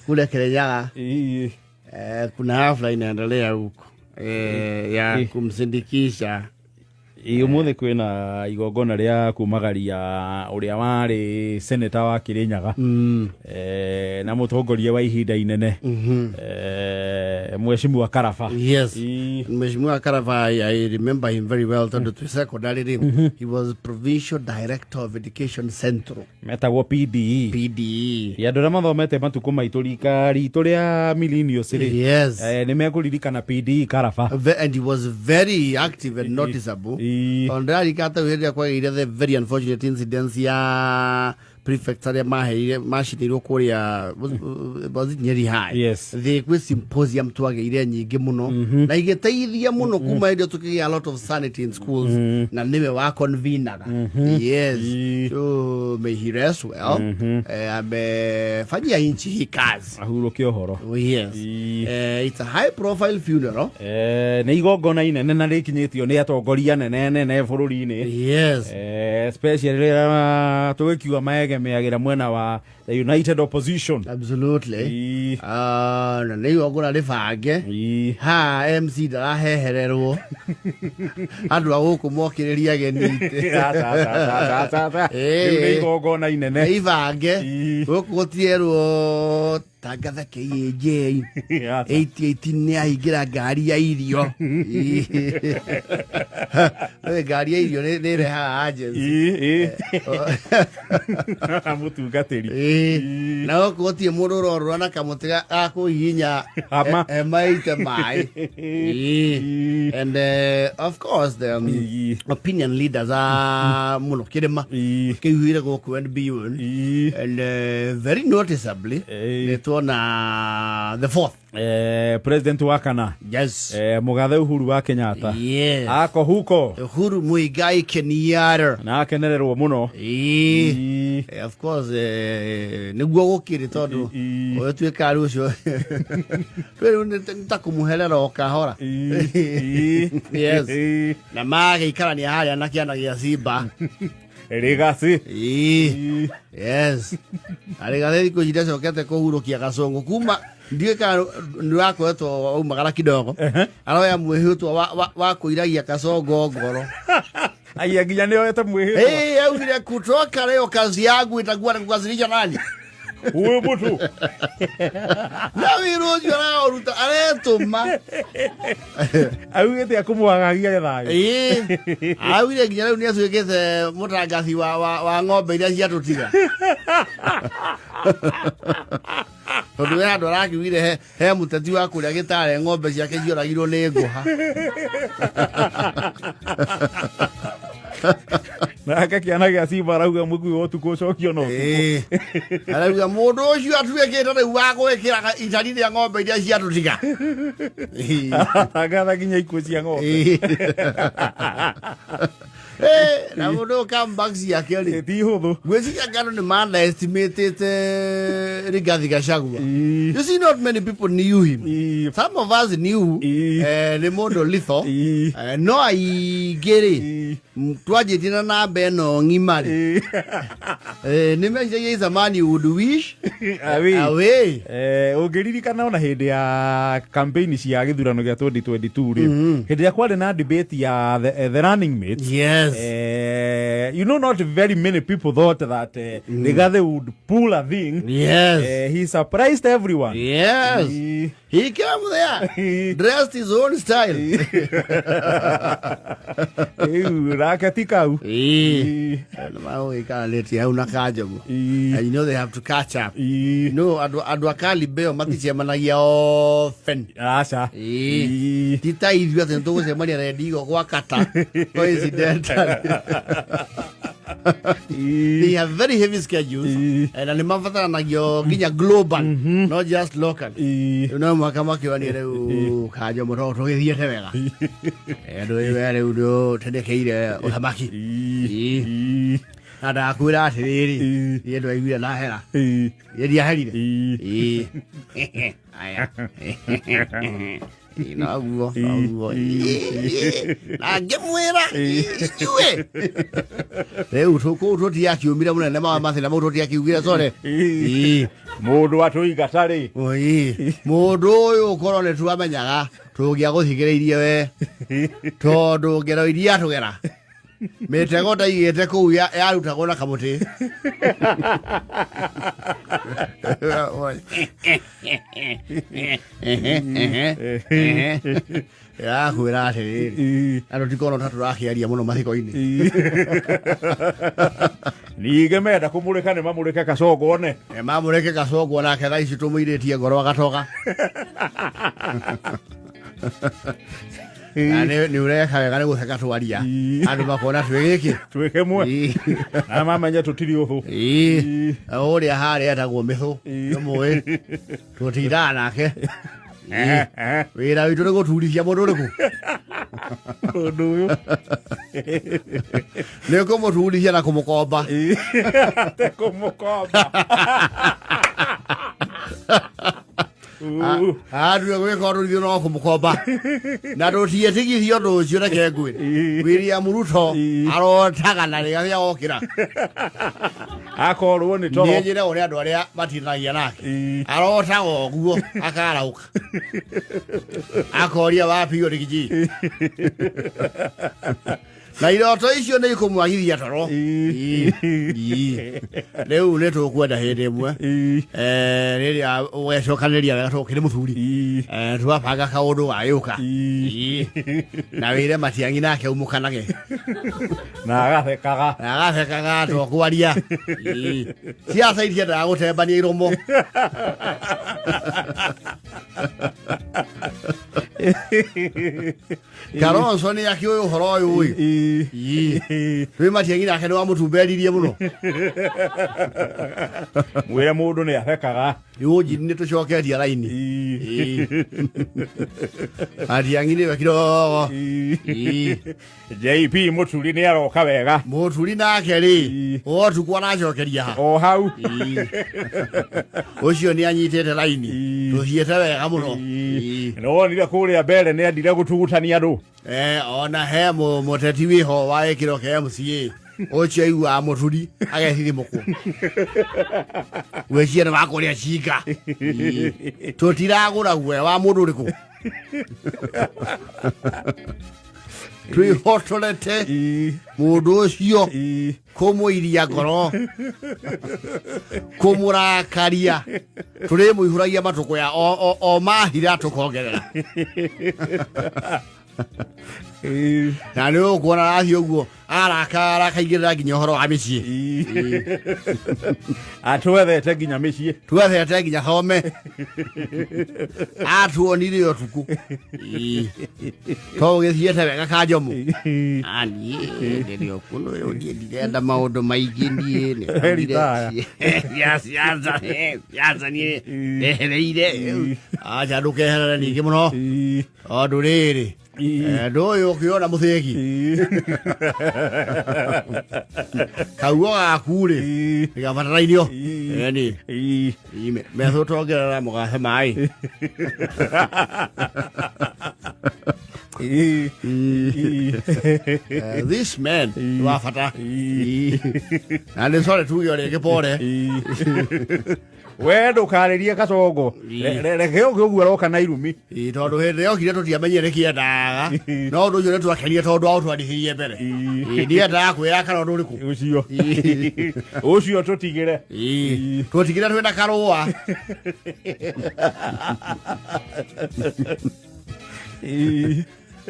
Kule Kirinyaga kuna hafla inaendelea huko ya kumsindikisha. Umuthi kwina igongona ria kumagaria uria wari senator wa Kirinyaga na mutongoria wa ihinda inene Mheshimiwa Karaba. Yes, Mheshimiwa Karaba, I remember him very well. Secondary, he was provincial director of education central, metagwo PDE. Ya ndora mathomete matuko maitu rikari turia millennials ri. Yes, ni mekuririkana PDE Karaba, and he was very active and noticeable. On that, the very unfortunate incidents ya prefect area mashitiro korea was it Nyeri High. Yes, they were symposium twageire nyingi muno na igeteithia muno kuma inde tukigia a lot of sanity in schools na niwe wa convener. Yes, so may he rest well. Amefanyia inchi hii kazi ahuruke ohoro. Yes, it's a high profile funeral. Ni igongona inene na rikinyitio ni atongoria nene bururi-ini. Yes, especially tugikiwa maege meagira mwena wa the United Opposition. Absolutely. Na niyo ngora ribange MC darahehererwo andu aguku mokiriria genite ni igongona inene ibange guku gutierwo tangatha KJ 88 ni ahingira ngari ya irio. Ngari ya irio ni reha agency mutungatiri na gutie mundu rorwa na kamutiga akuhinya maite mai. And of course the opinion leaders are muno kirima kihuire goku and beyond, and very noticeably the fourth president wa kana. Yes, Mugathe Uhuru wa Kenyatta. Yes, ako huko Uhuru Muigai Kenyatta na akenererwo muno. Of course niguo gukiri tondu oyetwika rucio pero ntakumuherera okahora. Yes, na mage ikarani haria na kiana gia Simba Legacy. Yes, Legacy ko jida sokete ko hurukia Kasongo kuma ndiye ka ndwako eto umagara kidogo aloya mwehuto wa kuiragia Kasongo ngoro aya ginya nio eta mwehuto au vile kutoka leo kazi yangu itakuwa kukazilisha nani uwe mtu na wirojo na oruta aretuma au gete akumwagagia thayo au ile ginya leo ni aswekete mutangasi wa ng'ombe iria ciatutiga tondu we andu arakiugire he muteti wa kuria gitare ng'ombe ciake cioragirwo ni nguha na akakiana gia Simba rauga mugui wotuko cokio no arauga mundu ucio atuikite riu wa gwikira itari ria ng'ombe iria ciatutiga agatha ginya ikuo cia ng'ombe na mundu comeback yake ri ti huthu gwiciria ngano ni man estimated Rigathi Gachagua. You see, not many people knew him. Some of us knew ni mundu litho no aigiri twajitina na beno ngimari ni meje zamani would wish away ugiririkana ona hindi ya campaign cia githurano gia 2022 ri hindi ya kwari na debate ya the running mates. Yes, you know, not very many people thought that Rigathi would pull a thing. Yes, he surprised everyone. Yes, he came there dressed his own style. Rakatikau. You know they have to catch up. You know adwakali beo matichemanagia often. Asha. Tita hivyo tento semania redigo kwa kata. Coincidental. They have very heavy schedules and animafata na ginya global, not just local. You know makama kiwani reu kajo moro togithie wega endo iwere udo tendekeire uthamaki ada kwira atiriri yendo aiguira na hera yeria herire aya inaguo agemwira iwe reu tuko tuti yakiumira munene ma mathina mutu yakiugira sore Mundu atuigatari. Oi. Mundu uyu korone tuamenyaga. Tugia guthigiriirie we. Tondu ngero iria tugera. Mitego ta igite ku ya rutagwo na kamuti. Ya kwira atiriri andu tikono tatu rakiaria muno mathiko-ini Nige menda kumurika ni mamurike Kacogo one mamurike Kacogo nake thaa ici tumuiritie ngoro agatoka ni ureka wega ni gutheka twaria andu makona twigiki twikemwe na mamenya tutiri uthu uria haria etagwo mithu mwe tutira nake wira witu ni guturithia mundu riku undu uyu ni kumuturithia na kumukomba Adu gwika undu thio no kumukomba na ndutie tigithio ndu ucio reke ngwire William Ruto arotaga na riga okira akorwo ni toro ni njire uria andu aria matinagia nake arotaga oguo akarauka akoria wapi urigiji na iroto icio ni ikumwagithia toro riu ni tukwenda hindi imwe riria wecokanĩria wega tũkĩrĩ mũthuri twabanga kaũndũ gayũka na wĩre Matiang'i nake umũkanage na agathekaga twakwaria ciaca itiendaga gũtembania iromo Kalonzo ni akiũĩ ũhoro ũyũ twĩ Matiang'i nake nĩ wamũtumberirie mũno mwĩre mũndũ nĩ athekaga Yuji ni tucoketie raini Matiang'i ni wekiro JP Mũturi ni aroka wega Mũturi nake ri otukwa nacokeria ha o hau ucio ni anyitete raini tuhiete wega mũno no wonire kũrĩa mbere nĩ andire gũtugutania andũ ona he mũteti wiho wa gĩkĩro kĩa MCA ucio igua Mũturi agethithie mũkũ weciere wakuria cinga tutiragura gwe wa mũndũ ũrĩkũ twĩhotorete mũndũ ũcio kũmũiria ngoro kũmũrakaria tũrĩmũihũragia matũkũ ya o mahira tũkongerera na nĩ ũkuona rathiĩ ũguo arakaingĩrĩra nginya ũhoro wa mĩciĩ atwethete nginya mĩciĩ twethete nginya home atuonire ũtukũ to gĩthiĩte wega Kanjomu ani nĩrĩo kuno ndirenda maũndũ maingĩ niĩ siasa niĩ ndehereire acha ndũkeherere ningĩ mũno ũndũ rĩrĩ ndũyũ ũkĩona mũthĩgi kauo gaku rĩ nĩgabatarainio methu tongerera mũgahe maĩ this man wafata na nĩ sore tuge rĩngĩ pore we ndũkarĩrie Kacogo reke ũguo aroka na irumi tondũ hĩndĩ yokire tũtiamenyire kĩendaga no ũndũ ũcio nĩtwakenire tondũ wa ũtwandĩkĩire mbere ndiendaga kwĩra kana ũndũ ũrĩkũ ũcio tũtigĩre twĩna karũa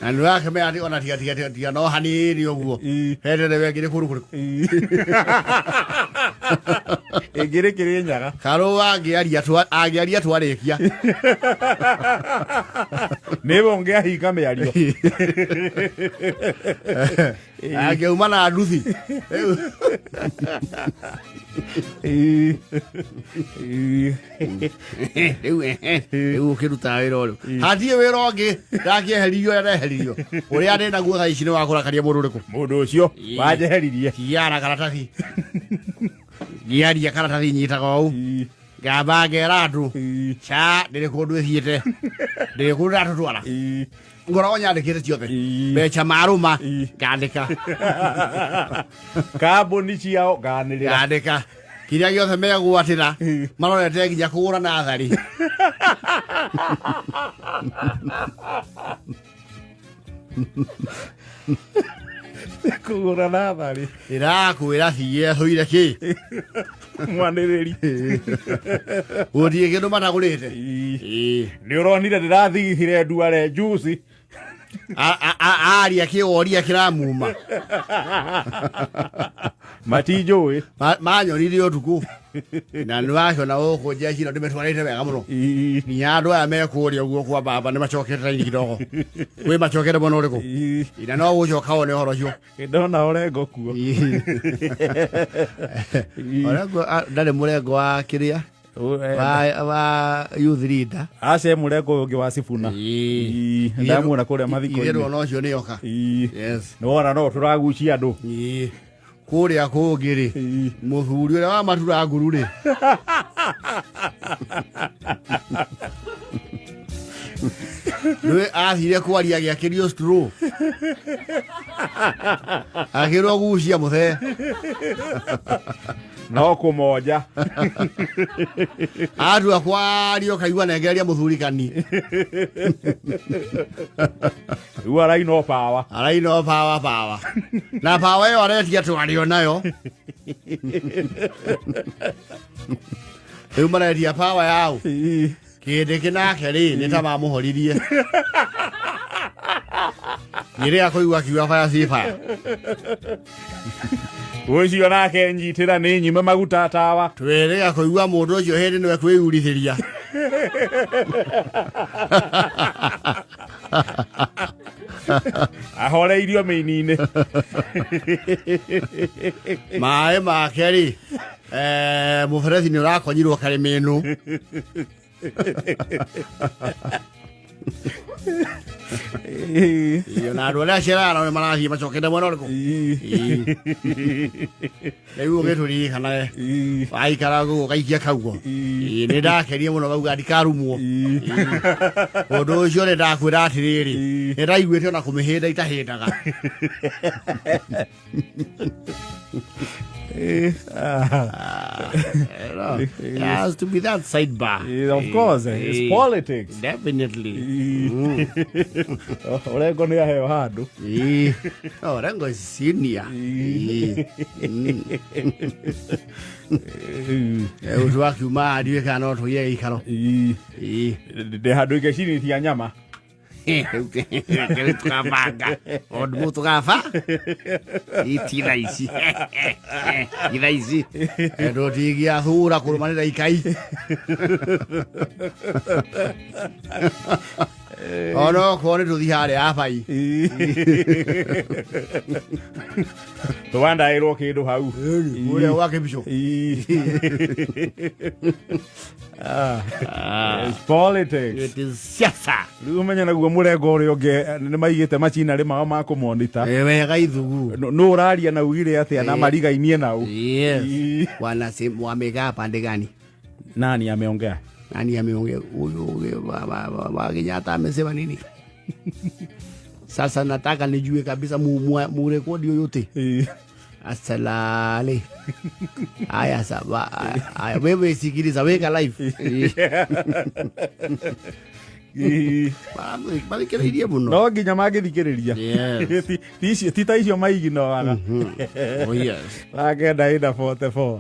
na nĩ wakĩmenya atĩ ona tiga no hanini ũguo hĩndĩ ĩrĩa wengire kũndũ kũrĩkũ ĩngĩrĩ Kĩrĩnyaga karũa angĩaria twarĩkia nĩbo ngĩahinga mĩario angĩuma na nduthi rĩu ũkĩruta wĩra ũrĩu hatirĩ wĩra ũngĩ ndakĩeheririo ndeheririo ũrĩa ndĩ naguo thaa ici nĩ wakũrakaria mũndũ ũrĩkũ mũndũ ũcio wanjeheririe tiara karatathi ngiaria karatathi nyitaga ũũ ngamba ngera andũ ca ndĩrĩ kũndũ ĩthiĩte ndĩrĩ kũndũ ndatũtwara ngoragwo nyandĩkĩte ciothe mbeca marũma ngandĩka kambũni ciao nganĩrĩra ngandĩka kiria giothe megwatira marorete nginya kugura na athari kugura na athari irakwira thie thuire ki mwaniriri uthie kindu matagurite ni uronire ndirathigithire nduare juice aria kioria kiramuma matinjui manyonire utuku na nwakiona uku jeshi no ndimetwarite wega muno ni andu aya mekuria uguo kwa baba ni macokete raini kidogo we macokete muno riku ina no gucoka one horo cio ndona orengo kuo orengo ndari murengo wa kiria wa youth leader ace murengo ungi wa Sifuna ndamuona kuria mathiko iro no cio ni yoka yes no ora no turagucia andu kuria kungiri muthuri uria wa matura nguru ri nwe athire kwaria giakirio straw akirwo gucia muthe no kumoja atu akwario kaigua nengeria muthuri kani uara ino power na power yo aretia twario nayo eu maretia power yao kinde kinake ri ni ta mamuhoririe nire akoigua kiwa fire sifa ucio nake njitira ni nyime maguta tawa twere akoigua mundu ucio hindi niwe kwiyurithiria ahoreirio meinine mae make ri muferethi ni urakonyirwo kariminu iyo na andu aria cerana ni marathie macokete mwena uriku riu ugiturikana aikara gugu gaikia kaugo ni ndakerie muno gauga ndikarumwo undu ucio ni ndakwira atiriri ni ndaiguite ona kumihinda itahindaga it has to be that sidebar. Of course, it's politics. Definitely. Orengo ni aheo handu. Orengo is senior. Utu wakiuma adiwe kana otu ye ikaro. De handu ikeshini tia nyama. Tukabanga odu tukafa itiraisi iraisi ndo tigia thura kurumanira ikai ono kone tuthi hare abai tuwanda iro kindu hau ule wake bicho it's politics. It is siasa. Lumenya naguo murengo uri unge ni maigite machina ri mao ma kumonita wega ithugu no uraria na ugire atia na marigainie nao. Yes. Wamega pande gani? Nani ameongea? Huyu wa Kenyatta amesema nini? Sasa nataka nijue kabisa murekodi yoyote. Asalale. Aya saba. Aya wewe sikiliza weka live. Bali kile muno. No nginya magithikiriria. Yes. Tita icio maigi no waga. Oh yes. Agenda ida 44.